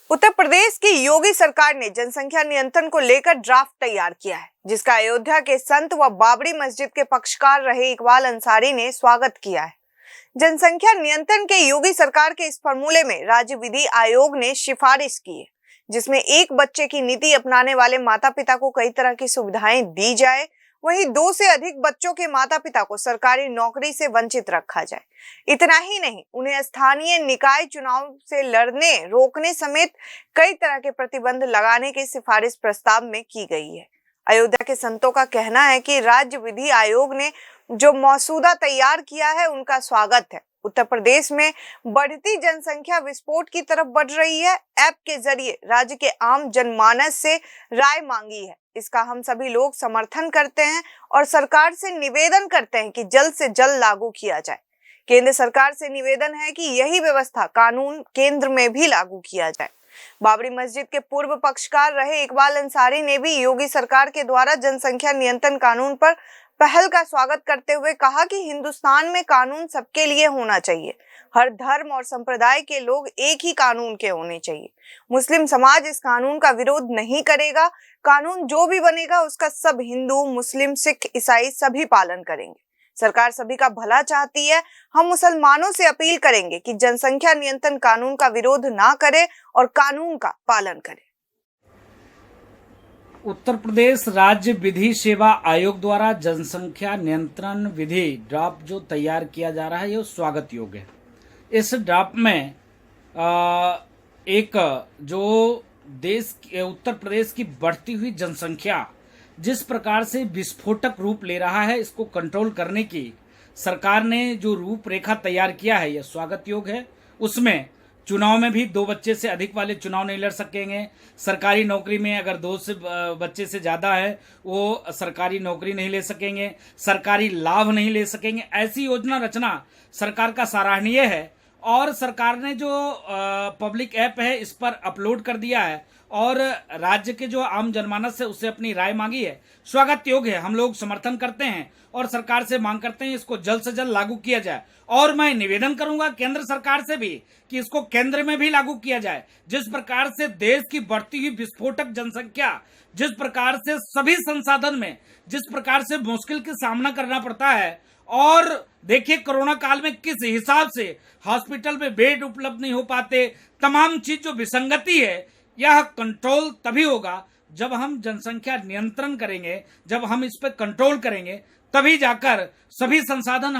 उत्तर प्रदेश की योगी सरकार ने जनसंख्या नियंत्रण को लेकर ड्राफ्ट तैयार किया है, जिसका अयोध्या के संत व बाबरी मस्जिद के पक्षकार रहे इकबाल अंसारी ने स्वागत किया है। जनसंख्या नियंत्रण के योगी सरकार के इस फॉर्मूले में राज्य विधि आयोग ने सिफारिश की है, जिसमें एक बच्चे की नीति अपनाने वाले माता पिता को कई तरह की सुविधाएं दी जाए, वहीं 2 से अधिक बच्चों के माता पिता को सरकारी नौकरी से वंचित रखा जाए। इतना ही नहीं, उन्हें स्थानीय निकाय चुनाव से लड़ने रोकने समेत कई तरह के प्रतिबंध लगाने की सिफारिश प्रस्ताव में की गई है। अयोध्या के संतों का कहना है कि राज्य विधि आयोग ने जो मसौदा तैयार किया है उनका स्वागत है। उत्तर प्रदेश में बढ़ती जनसंख्या विस्फोट की तरफ बढ़ रही है। ऐप के जरिए राज्य के आम जनमानस से राय मांगी है। इसका हम सभी लोग समर्थन करते हैं और सरकार से निवेदन करते हैं कि जल्द से जल्द लागू किया जाए। केंद्र सरकार से निवेदन है कि यही व्यवस्था कानून केंद्र में भी लागू किया जाए। बाबरी मस्जिद के पूर्व पक्षकार रहे इकबाल अंसारी ने भी योगी सरकार के द्वारा जनसंख्या नियंत्रण कानून पर पहल का स्वागत करते हुए कहा कि हिंदुस्तान में कानून सबके लिए होना चाहिए। हर धर्म और संप्रदाय के लोग एक ही कानून के होने चाहिए। मुस्लिम समाज इस कानून का विरोध नहीं करेगा। कानून जो भी बनेगा उसका सब हिंदू, मुस्लिम, सिख, ईसाई सभी पालन करेंगे। सरकार सभी का भला चाहती है। हम मुसलमानों से अपील करेंगे कि जनसंख्या नियंत्रण कानून का विरोध ना करे और कानून का पालन करे। उत्तर प्रदेश राज्य विधि सेवा आयोग द्वारा जनसंख्या नियंत्रण विधि ड्राफ्ट जो तैयार किया जा रहा है ये स्वागत योग्य है। इस ड्राफ्ट में एक जो उत्तर प्रदेश की बढ़ती हुई जनसंख्या जिस प्रकार से विस्फोटक रूप ले रहा है, इसको कंट्रोल करने की सरकार ने जो रूपरेखा तैयार किया है यह स्वागत योग्य है। उसमें चुनाव में भी 2 बच्चे से अधिक वाले चुनाव नहीं लड़ सकेंगे। सरकारी नौकरी में अगर 2 बच्चे से ज़्यादा है वो सरकारी नौकरी नहीं ले सकेंगे, सरकारी लाभ नहीं ले सकेंगे। ऐसी योजना रचना सरकार का सराहनीय है और सरकार ने जो पब्लिक ऐप है इस पर अपलोड कर दिया है और राज्य के जो आम जनमानस है उससे अपनी राय मांगी है। स्वागत योग्य है। हम लोग समर्थन करते हैं और सरकार से मांग करते हैं इसको जल्द से जल्द लागू किया जाए। और मैं निवेदन करूंगा केंद्र सरकार से भी कि इसको केंद्र में भी लागू किया जाए। जिस प्रकार से देश की बढ़ती हुई विस्फोटक जनसंख्या, जिस प्रकार से सभी संसाधन में जिस प्रकार से मुश्किल का सामना करना पड़ता है, और देखिए कोरोना काल में किस हिसाब से हॉस्पिटल में बेड उपलब्ध नहीं हो पाते, तमाम चीज जो विसंगति है, यह कंट्रोल तभी होगा जब हम जनसंख्या नियंत्रण करेंगे, जब हम इस पर कंट्रोल करेंगे, तभी जाकर सभी संसाधन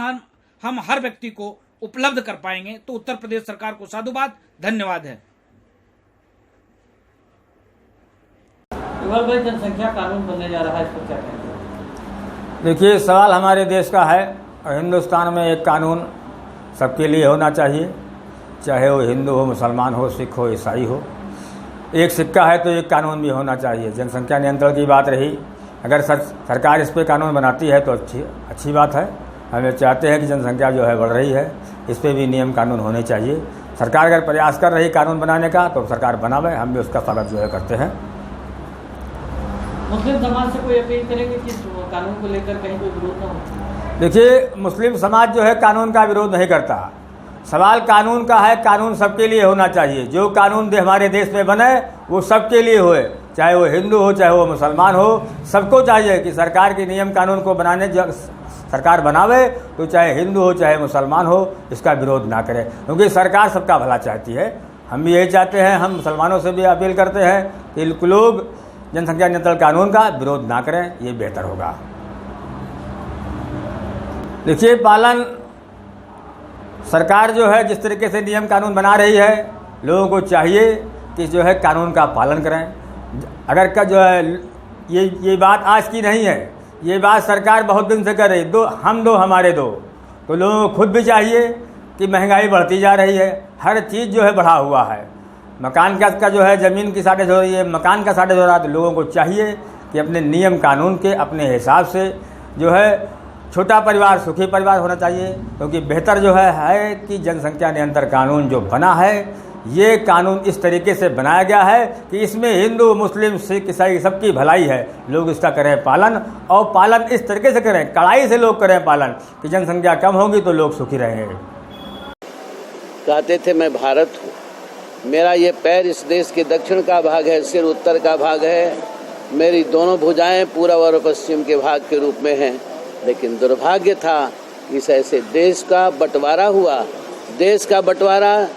हम हर व्यक्ति को उपलब्ध कर पाएंगे। तो उत्तर प्रदेश सरकार को साधुवाद, धन्यवाद है। इकबाल भाई, जनसंख्या कानून बनने जा रहा है, इसको क्या कहेंगे? देखिए, सवाल हमारे देश का है और हिंदुस्तान में एक कानून सबके लिए होना चाहिए, चाहे वो हिंदू हो, मुसलमान हो, सिख हो, ईसाई हो। एक सिक्का है तो एक कानून भी होना चाहिए। जनसंख्या नियंत्रण की बात रही, अगर सरकार इस पे कानून बनाती है तो अच्छी बात है। हम चाहते हैं कि जनसंख्या जो है बढ़ रही है, इस पे भी नियम कानून होने चाहिए। सरकार अगर प्रयास कर रही कानून बनाने का तो सरकार बनावे, हम भी उसका स्वागत जो है करते हैं। मुस्लिम समाज से कोई अपील करेंगे कि कानून को लेकर कहीं कोई विरोध न हो? देखिए, मुस्लिम समाज जो है कानून का विरोध नहीं करता। सवाल कानून का है, कानून सबके लिए होना चाहिए। जो कानून हमारे देश में बने वो सबके लिए होए, चाहे वो हिंदू हो, चाहे वो मुसलमान हो। सबको चाहिए कि सरकार के नियम कानून को बनाने सरकार बनावे, तो चाहे हिंदू हो, चाहे मुसलमान हो, इसका विरोध ना करे, क्योंकि सरकार सबका भला चाहती है। हम भी यही चाहते हैं। हम मुसलमानों से भी अपील करते हैं कि लोग जनसंख्या नियंत्रण कानून का विरोध ना करें, ये बेहतर होगा। देखिए, पालन सरकार जो है जिस तरीके से नियम कानून बना रही है, लोगों को चाहिए कि जो है कानून का पालन करें। अगर का जो है ये बात आज की नहीं है, ये बात सरकार बहुत दिन से कर रही है, हम दो हमारे दो। तो लोगों को खुद भी चाहिए कि महंगाई बढ़ती जा रही है, हर चीज़ जो है बढ़ा हुआ है। मकान का जो है ज़मीन की साढ़े हो रही है, मकान का साढ़े हो रहा है। तो लोगों को चाहिए कि अपने नियम कानून के अपने हिसाब से जो है छोटा परिवार सुखी परिवार होना चाहिए, क्योंकि बेहतर जो है कि जनसंख्या नियंत्रण कानून जो बना है, ये कानून इस तरीके से बनाया गया है कि इसमें हिंदू, मुस्लिम, सिख, ईसाई सबकी भलाई है। लोग इसका करें पालन, और पालन इस तरीके से करें, कड़ाई से लोग करें पालन, कि जनसंख्या कम होगी तो लोग सुखी रहेंगे। कहते थे मैं भारत हूँ, मेरा ये पैर इस देश के दक्षिण का भाग है, सिर उत्तर का भाग है, मेरी दोनों भुजाएं पूर्व और पश्चिम के भाग के रूप में हैं। लेकिन दुर्भाग्य था इस ऐसे देश का बंटवारा हुआ। देश का बंटवारा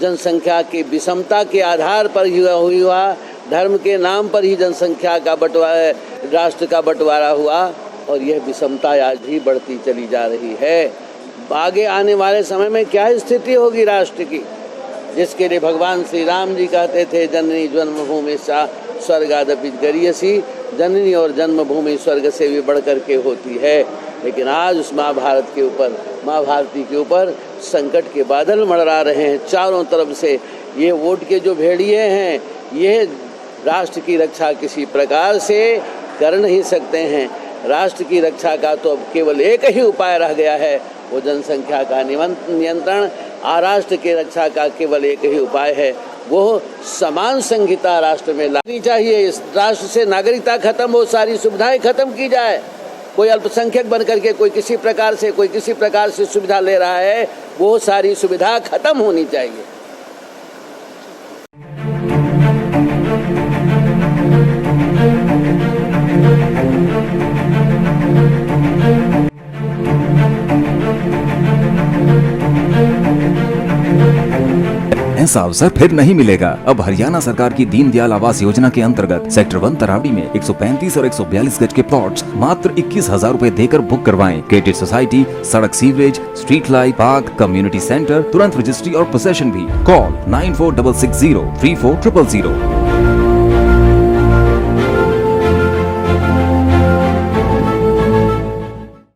जनसंख्या की विषमता के आधार पर हुआ, धर्म के नाम पर ही जनसंख्या का बंटवारा, राष्ट्र का बंटवारा हुआ और यह विषमता आज भी बढ़ती चली जा रही है। आगे आने वाले समय में क्या स्थिति होगी राष्ट्र की, जिसके लिए भगवान श्री राम जी कहते थे जननी जन्मभूमि सा स्वर्गादपि गरीयसी, जननी और जन्मभूमि स्वर्ग से भी बढ़ कर के होती है। लेकिन आज उस महाभारत के ऊपर, माँ भारती के ऊपर संकट के बादल मंडरा रहे हैं चारों तरफ से। ये वोट के जो भेड़िए हैं, ये राष्ट्र की रक्षा किसी प्रकार से कर नहीं सकते हैं। राष्ट्र की रक्षा का तो अब केवल एक ही उपाय रह गया है, वो जनसंख्या का नियंत्रण। राष्ट्र की रक्षा का केवल एक ही उपाय है, वो समान संहिता राष्ट्र में लानी चाहिए। इस राष्ट्र से नागरिकता खत्म हो, सारी सुविधाएं खत्म की जाए। कोई अल्पसंख्यक बन करके कोई किसी प्रकार से सुविधा ले रहा है, वो सारी सुविधा खत्म होनी चाहिए। ऐसा अवसर फिर नहीं मिलेगा। अब हरियाणा सरकार की दीनदयाल आवास योजना के अंतर्गत सेक्टर 1 तरावड़ी में 135 और 142 गज के प्लॉट्स मात्र 21,000 रूपए देकर बुक करवाएं। क्रेडिट सोसाइटी, सड़क, sewerage, street light, park, community centre, तुरंत रजिस्ट्री और पोसेशन भी। कॉल 9466034000।